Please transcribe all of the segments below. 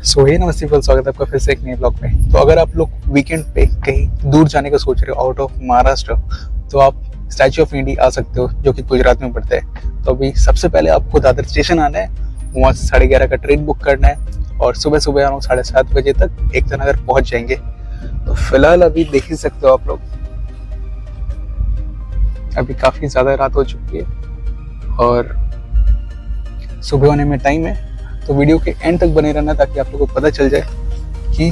सो हे नमस्ते people, स्वागत है आपका फिर से एक नए ब्लॉग में। तो अगर आप लोग वीकेंड पे कहीं दूर जाने का सोच रहे हो आउट ऑफ महाराष्ट्र, तो आप स्टैचू ऑफ यूनिटी आ सकते हो, जो कि गुजरात में पड़ता है। तो अभी सबसे पहले आपको दादर स्टेशन आना है, वहाँ 11:30 का ट्रेन बुक करना है और सुबह सुबह अराउंड 7:30 बजे तक एकता नगर पहुँच जाएंगे। तो फिलहाल अभी देख ही सकते हो आप लोग, अभी काफ़ी ज़्यादा रात हो चुकी है और सुबह होने में टाइम है। तो वीडियो के एंड तक बने रहना ताकि आप लोगों को पता चल जाए कि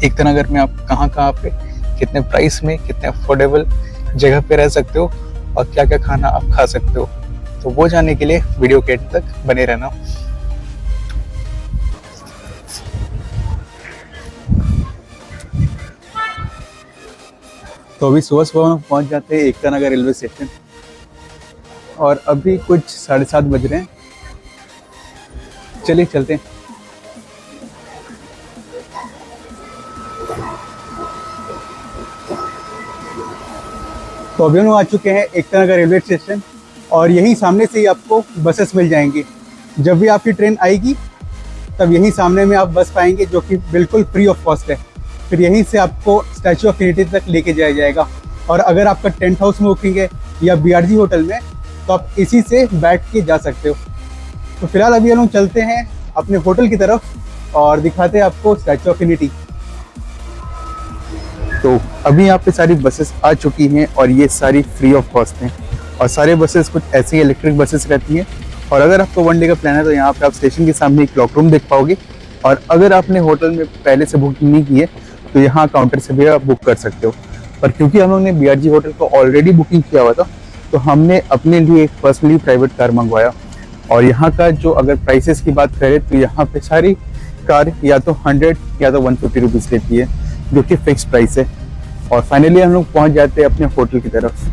एकता नगर में आप कहाँ पे कितने प्राइस में कितने अफोर्डेबल जगह पे रह सकते हो और क्या क्या खाना आप खा सकते हो। तो वो जानने के लिए वीडियो के एंड तक बने रहना। तो अभी सुबह सुबह हम पहुँच जाते हैं एकता नगर रेलवे स्टेशन और अभी कुछ 7:30 बज रहे हैं। चलिए चलते हैं। तो अभी हम आ चुके हैं एकता नगर रेलवे स्टेशन और यहीं सामने से ही आपको बसेस मिल जाएंगी। जब भी आपकी ट्रेन आएगी तब यहीं सामने में आप बस पाएंगे, जो कि बिल्कुल फ्री ऑफ कॉस्ट है। फिर यहीं से आपको स्टैचू ऑफ यूनिटी तक लेके जाया जाएगा। और अगर आपका टेंट हाउस में बुकिंग है या BRG होटल में, तो आप इसी से बैठ के जा सकते हो। तो फिलहाल अभी हम लोग चलते हैं अपने होटल की तरफ और दिखाते हैं आपको स्टैचू ऑफ यूनिटी। तो अभी यहाँ पे सारी बसेस आ चुकी हैं और ये सारी फ्री ऑफ कॉस्ट हैं और सारे बसेस कुछ ऐसी इलेक्ट्रिक बसेस रहती हैं। और अगर आपको 1 डे का प्लान है तो यहाँ पे आप स्टेशन के सामने एक क्लॉक रूम देख पाओगे। और अगर आपने होटल में पहले से बुकिंग नहीं की है तो यहाँ काउंटर से भी आप बुक कर सकते हो। पर क्योंकि हम लोग ने BRG होटल को ऑलरेडी बुकिंग किया हुआ था, तो हमने अपने लिए एक पर्सनली प्राइवेट कार मंगवाया। और यहाँ का जो अगर प्राइसेस की बात करें तो यहाँ पे सारी कार या तो 100 या तो 150 रुपीज़ लेती है, जो कि फिक्स प्राइस है। और फाइनली हम लोग पहुँच जाते हैं अपने होटल की तरफ।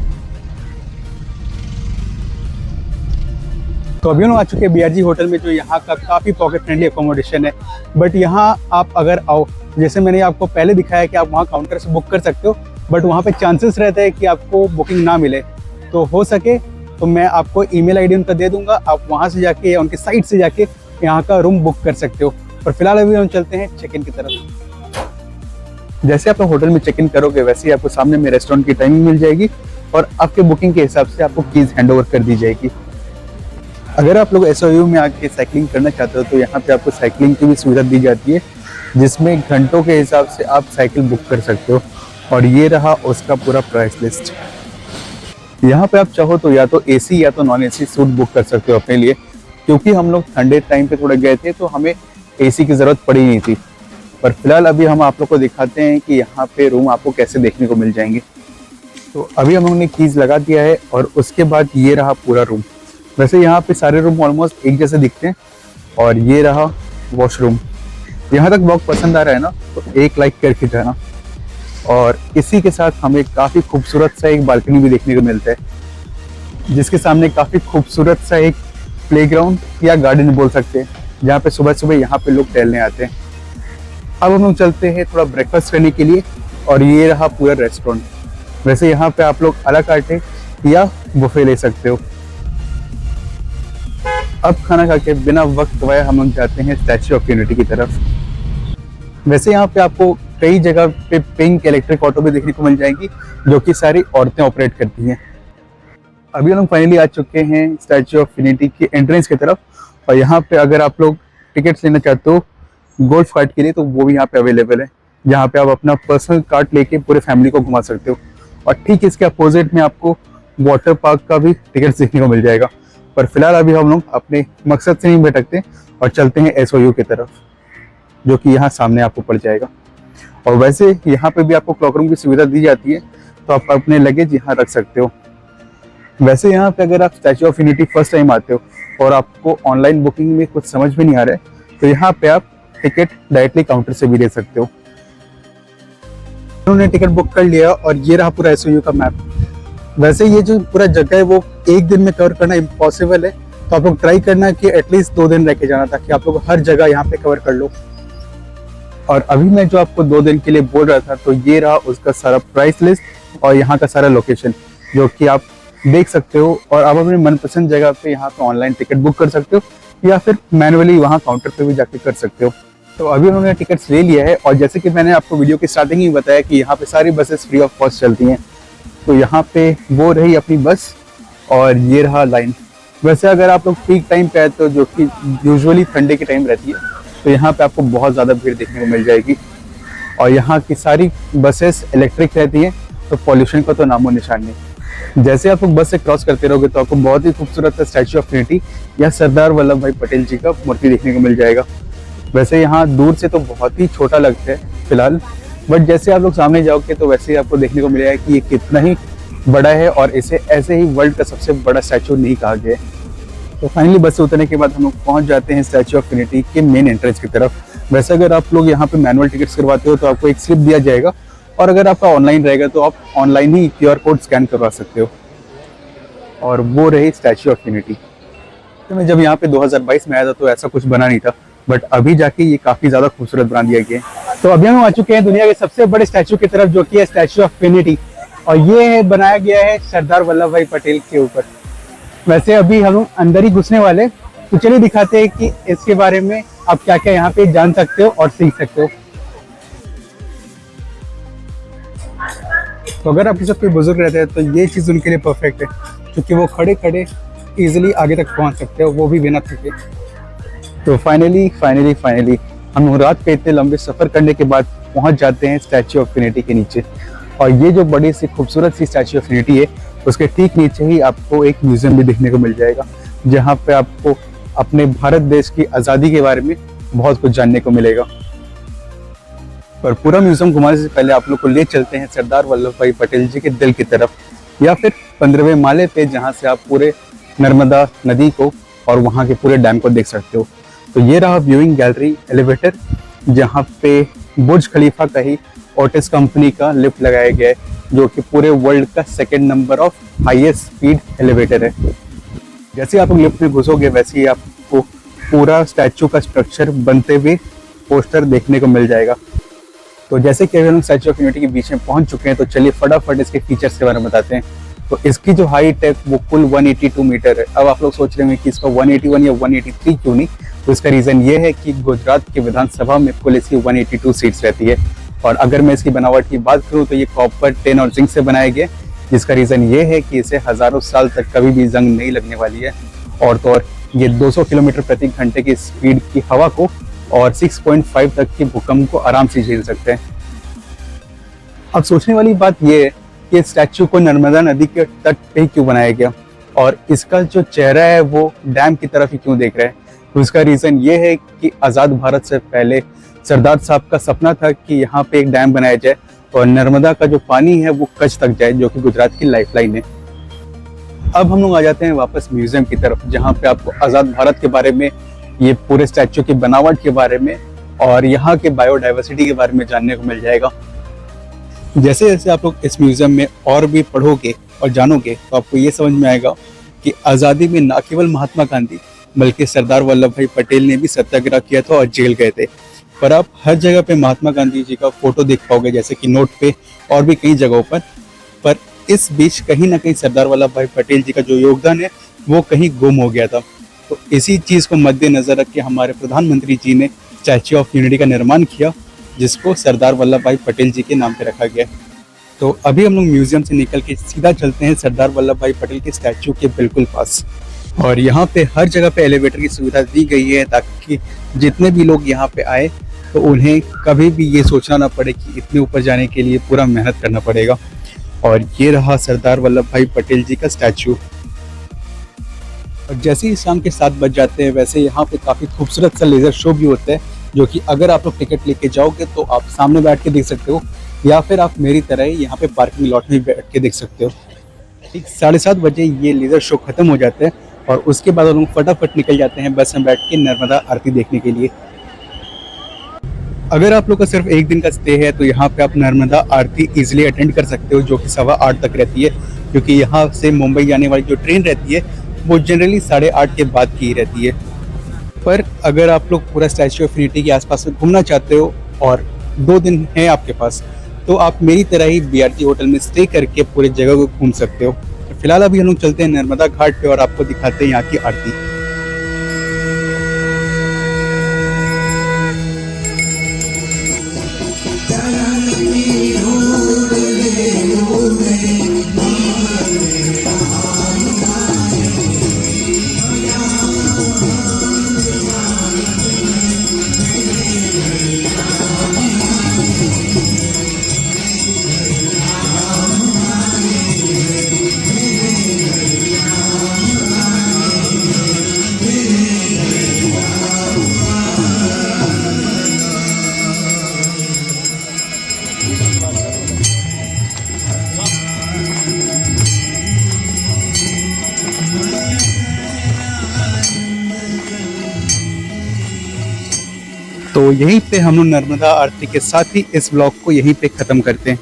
तो अभी हम लोग आ चुके हैं BRG होटल में, जो यहाँ का काफ़ी पॉकेट फ्रेंडली अकोमोडेशन है। बट यहाँ आप अगर आओ, जैसे मैंने आपको पहले दिखाया कि आप वहाँ काउंटर से बुक कर सकते हो, बट वहाँ पे चांसेस रहते हैं कि आपको बुकिंग ना मिले। तो हो सके तो मैं आपको ईमेल ID उनका दे दूंगा, आप वहाँ से जाके या उनकी साइट से जाके यहाँ का रूम बुक कर सकते हो। और फिलहाल अभी हम चलते हैं चेक इन की तरफ। जैसे आप होटल में चेक इन करोगे वैसे ही आपको सामने में रेस्टोरेंट की टाइमिंग मिल जाएगी और आपके बुकिंग के हिसाब से आपको कीज हैंड ओवर कर दी जाएगी। अगर आप लोग SOU में आके साइकिलिंग करना चाहते हो तो यहाँ पे आपको साइकिलिंग की भी सुविधा दी जाती है, जिसमें घंटों के हिसाब से आप साइकिल बुक कर सकते हो। और ये रहा उसका पूरा प्राइस लिस्ट। यहाँ पे आप चाहो तो या तो AC या तो नॉन AC सूट बुक कर सकते हो अपने लिए, क्योंकि हम लोग ठंडे टाइम पे थोड़ा गए थे तो हमें AC की ज़रूरत पड़ी नहीं थी। पर फिलहाल अभी हम आप लोग को दिखाते हैं कि यहाँ पे रूम आपको कैसे देखने को मिल जाएंगे। तो अभी हम लोगों ने कीज लगा दिया है और उसके बाद ये रहा पूरा रूम। वैसे यहाँ पे सारे रूम ऑलमोस्ट एक जैसे दिखते हैं। और ये रहा वॉशरूम। यहाँ तक ब्लॉग पसंद आ रहा है ना तो एक लाइक करके जाना। और इसी के साथ हमें काफ़ी खूबसूरत सा एक बालकनी भी देखने को मिलता है, जिसके सामने काफ़ी खूबसूरत सा एक प्लेग्राउंड या गार्डन बोल सकते हैं, जहाँ पे सुबह सुबह यहाँ पे लोग टहलने आते हैं। अब हम लोग चलते हैं थोड़ा ब्रेकफास्ट करने के लिए और ये रहा पूरा रेस्टोरेंट। वैसे यहाँ पे आप लोग अला कार्टे या बुफे ले सकते हो। अब खाना खा के बिना वक्त गवाए हम लोग जाते हैं स्टैचू ऑफ यूनिटी की तरफ। वैसे यहाँ पे आपको कई जगह पे पिंक इलेक्ट्रिक ऑटो भी देखने को मिल जाएंगी, जो कि सारी औरतें ऑपरेट करती हैं। अभी हम लोग फाइनली आ चुके हैं स्टैचू ऑफ यूनिटी की एंट्रेंस की तरफ। और यहाँ पे अगर आप लोग टिकट्स लेना चाहते हो गोल्फ कार्ट के लिए तो वो भी यहाँ पे अवेलेबल है, जहाँ पे आप अपना पर्सनल कार्ट लेके पूरे फैमिली को घुमा सकते हो। और ठीक इसके अपोजिट में आपको वाटर पार्क का भी टिकट्स देखने को मिल जाएगा। पर फिलहाल अभी हम लोग अपने मकसद से नहीं भटकते और चलते हैं SOU की तरफ, जो कि यहाँ सामने आपको पड़ जाएगा। और वैसे यहाँ पे भी आपको क्लॉक रूम की सुविधा दी जाती है, तो आप अपने लगेज यहाँ रख सकते हो। वैसे यहाँ पे अगर आप statue of unity first time आते हो और आपको ऑनलाइन बुकिंग में कुछ समझ में नहीं आ रहा है, तो यहाँ पे आप टिकट डायरेक्टली काउंटर से भी ले सकते हो। उन्होंने टिकट बुक कर लिया और ये रहा पूरा SOU का मैप। वैसे ये जो पूरा जगह है वो एक दिन में कवर करना इम्पॉसिबल है, तो आप लोग ट्राई करना कि एटलीस्ट 2 दिन रह के जाना, ताकि आप लोग हर जगह यहाँ पे कवर कर लो। और अभी मैं जो आपको 2 दिन के लिए बोल रहा था, तो ये रहा उसका सारा प्राइस लिस्ट और यहाँ का सारा लोकेशन, जो कि आप देख सकते हो। और आप अपने मनपसंद जगह पे यहाँ पे ऑनलाइन टिकट बुक कर सकते हो या फिर मैनुअली वहाँ काउंटर पे भी जाके कर सकते हो। तो अभी उन्होंने टिकट्स ले लिया है, और जैसे कि मैंने आपको वीडियो की स्टार्टिंग ही बताया कि यहाँ पे सारी बसेस फ्री ऑफ कॉस्ट चलती हैं। तो यहाँ पे वो रही अपनी बस, और ये रहा लाइन। वैसे अगर आप लोग पीक टाइम पे आए तो, जो कि यूजुअली ठंडे के टाइम रहती है, तो यहाँ पे आपको बहुत ज़्यादा भीड़ देखने को मिल जाएगी। और यहाँ की सारी बसेस इलेक्ट्रिक रहती हैं, तो पॉल्यूशन का तो नामो निशान नहीं। जैसे आप लोग बस से क्रॉस करते रहोगे तो आपको बहुत ही खूबसूरत स्टैचू ऑफ यूनिटी या सरदार वल्लभ भाई पटेल जी का मूर्ति देखने को मिल जाएगा। वैसे यहाँ दूर से तो बहुत ही छोटा लगता है फिलहाल, बट जैसे आप लोग सामने जाओगे तो वैसे ही आपको देखने को मिलेगा कि ये कितना ही बड़ा है, और इसे ऐसे ही वर्ल्ड का सबसे बड़ा स्टैचू नहीं कहा गया है। तो फाइनली बस से उतरने के बाद हम लोग पहुँच जाते हैं स्टैचू ऑफ यूनिटी के मेन एंट्रेंस की तरफ। वैसे अगर आप लोग यहाँ पे मैनुअल टिकट्स करवाते हो तो आपको एक स्लिप दिया जाएगा, और अगर आपका ऑनलाइन रहेगा तो आप ऑनलाइन ही QR कोड स्कैन करवा सकते हो। और वो रही स्टैचू ऑफ यूनिटी। तो मैं जब यहाँ पे 2022 में आया था तो ऐसा कुछ बना नहीं था, बट अभी जाके ये काफ़ी ज़्यादा खूबसूरत बना दिया गया है। तो अभी हम आ चुके हैं दुनिया के सबसे बड़े स्टैचू की तरफ, जो कि है स्टैचू ऑफ यूनिटी, और ये बनाया गया है सरदार वल्लभ भाई पटेल के ऊपर। वैसे अभी हम अंदर ही घुसने वाले, तो चलिए दिखाते हैं कि इसके बारे में आप क्या क्या यहाँ पे जान सकते हो और सीख सकते हो। तो अगर आपके साथ कोई बुजुर्ग रहते हैं तो ये चीज़ उनके लिए परफेक्ट है, क्योंकि वो खड़े खड़े इजीली आगे तक पहुँच सकते हो, वो भी बिना थके। तो फाइनली हम रात के इतने लंबे सफ़र करने के बाद पहुँच जाते हैं स्टैचू ऑफ यूनिटी के नीचे। और ये जो बड़ी सी खूबसूरत सी स्टैचू ऑफ यूनिटी है, उसके ठीक नीचे ही आपको एक म्यूज़ियम भी देखने को मिल जाएगा, जहाँ पे आपको अपने भारत देश की आज़ादी के बारे में बहुत कुछ जानने को मिलेगा। पर पूरा म्यूज़ियम घुमाने से पहले आप लोग को ले चलते हैं सरदार वल्लभ भाई पटेल जी के दिल की तरफ, या फिर 15वें माले पे, जहाँ से आप पूरे नर्मदा नदी को और वहाँ के पूरे डैम को देख सकते हो। तो ये रहा व्यूइंग गैलरी एलिवेटर, जहाँ पे बुर्ज खलीफा का ही ओटिस कंपनी का लिफ्ट लगाया गया है, जो कि पूरे वर्ल्ड का 2nd number of highest speed elevator है। जैसे आप लिफ्ट में घुसोगे वैसे ही आपको पूरा स्टैचू का स्ट्रक्चर बनते हुए पोस्टर देखने को मिल जाएगा। तो जैसे कि हम स्टैचू ऑफ यूनिटी के बीच में पहुंच चुके हैं, तो चलिए फटाफट इसके फीचर्स के बारे में बताते हैं। तो इसकी जो हाइट है वो कुल 182 मीटर है। अब आप लोग सोच रहे होंगे कि इसका 181 या 183 क्यों नहीं, तो इसका रीज़न ये है कि गुजरात की विधानसभा में कुल इसकी 182 सीट्स रहती है। और अगर मैं इसकी बनावट की बात करूँ तो ये कॉपर, टिन और जिंक से बनाया गया, जिसका रीज़न ये है कि इसे हज़ारों साल तक कभी भी जंग नहीं लगने वाली है। और तो और ये 200 किलोमीटर प्रति घंटे की स्पीड की हवा को और 6.5 तक के भूकंप को आराम से झेल सकते हैं। अब सोचने वाली बात ये है कि स्टैचू को नर्मदा नदी के तट पे ही क्यों बनाया गया, और इसका जो चेहरा है वो डैम की तरफ ही क्यों देख रहा है। तो इसका रीज़न ये है कि आज़ाद भारत से पहले सरदार साहब का सपना था कि यहाँ पे एक डैम बनाया जाए और नर्मदा का जो पानी है वो कच्छ तक जाए, जो कि गुजरात की लाइफलाइन है। अब हम लोग आ जाते हैं वापस म्यूजियम की तरफ, जहाँ पे आपको आज़ाद भारत के बारे में, ये पूरे स्टैचू की बनावट के बारे में और यहाँ के बायोडाइवर्सिटी के बारे में जानने को मिल जाएगा। जैसे जैसे आप लोग इस म्यूजियम में और भी पढ़ोगे और जानोगे तो आपको ये समझ में आएगा कि आज़ादी में न केवल महात्मा गांधी बल्कि सरदार वल्लभ भाई पटेल ने भी सत्याग्रह किया था और जेल गए थे। पर आप हर जगह पे महात्मा गांधी जी का फोटो देख पाओगे, जैसे कि नोट पे और भी कई जगहों पर इस बीच कहीं ना कहीं सरदार वल्लभ भाई पटेल जी का जो योगदान है वो कहीं गुम हो गया था। तो इसी चीज़ को मद्देनजर रख के हमारे प्रधानमंत्री जी ने स्टैचू ऑफ यूनिटी का निर्माण किया, जिसको सरदार वल्लभ भाई पटेल जी के नाम पे रखा गया। तो अभी हम लोग म्यूजियम से निकल के सीधा चलते हैं सरदार वल्लभ भाई पटेल के स्टैचू के बिल्कुल पास। और यहाँ पे हर जगह पे एलिवेटर की सुविधा दी गई है, ताकि जितने भी लोग यहाँ पे आए तो उन्हें कभी भी ये सोचना ना पड़े कि इतने ऊपर जाने के लिए पूरा मेहनत करना पड़ेगा। और ये रहा सरदार वल्लभ भाई पटेल जी का स्टैचू। और जैसे ही शाम के 7 बज जाते हैं, वैसे यहाँ पे काफ़ी खूबसूरत सा लेज़र शो भी होता है, जो कि अगर आप लोग टिकट लेके जाओगे तो आप सामने बैठ के देख सकते हो, या फिर आप मेरी तरह ही यहाँ पे पार्किंग लॉट में बैठ के देख सकते हो। ठीक 7:30 बजे ये लेज़र शो खत्म हो जाता है और उसके बाद हम लोग फटाफट निकल जाते हैं बस में बैठ के नर्मदा आरती देखने के लिए। अगर आप लोग का सिर्फ एक दिन का स्टे है तो यहाँ पे आप नर्मदा आरती इजीली अटेंड कर सकते हो, जो कि 8:15 तक रहती है, क्योंकि यहाँ से मुंबई जाने वाली जो ट्रेन रहती है वो जनरली 8:30 के बाद की रहती है। पर अगर आप लोग पूरा स्टैचू ऑफ यूनिटी के आसपास में घूमना चाहते हो और 2 दिन है आपके पास, तो आप मेरी तरह ही BRT होटल में स्टे करके पूरे जगह को घूम सकते हो। फिलहाल अभी हम लोग चलते हैं नर्मदा घाट पे और आपको दिखाते हैं यहाँ की आरती। तो यहीं पे हम लोग नर्मदा आरती के साथ ही इस व्लॉग को यहीं पे खत्म करते हैं।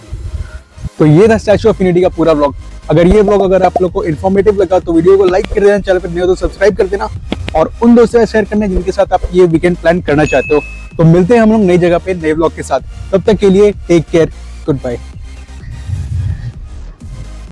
तो ये था स्टैचू ऑफ यूनिटी का पूरा व्लॉग। अगर ये व्लॉग अगर आप लोग को इन्फॉर्मेटिव लगा तो वीडियो को लाइक कर देना, चैनल पर नए हो तो सब्सक्राइब कर देना और उन दोस्तों से शेयर करना जिनके साथ आप ये वीकेंड प्लान करना चाहते हो। तो मिलते हैं हम लोग नई जगह पे नए व्लॉग के साथ, तब तक के लिए टेक केयर, गुड बाय।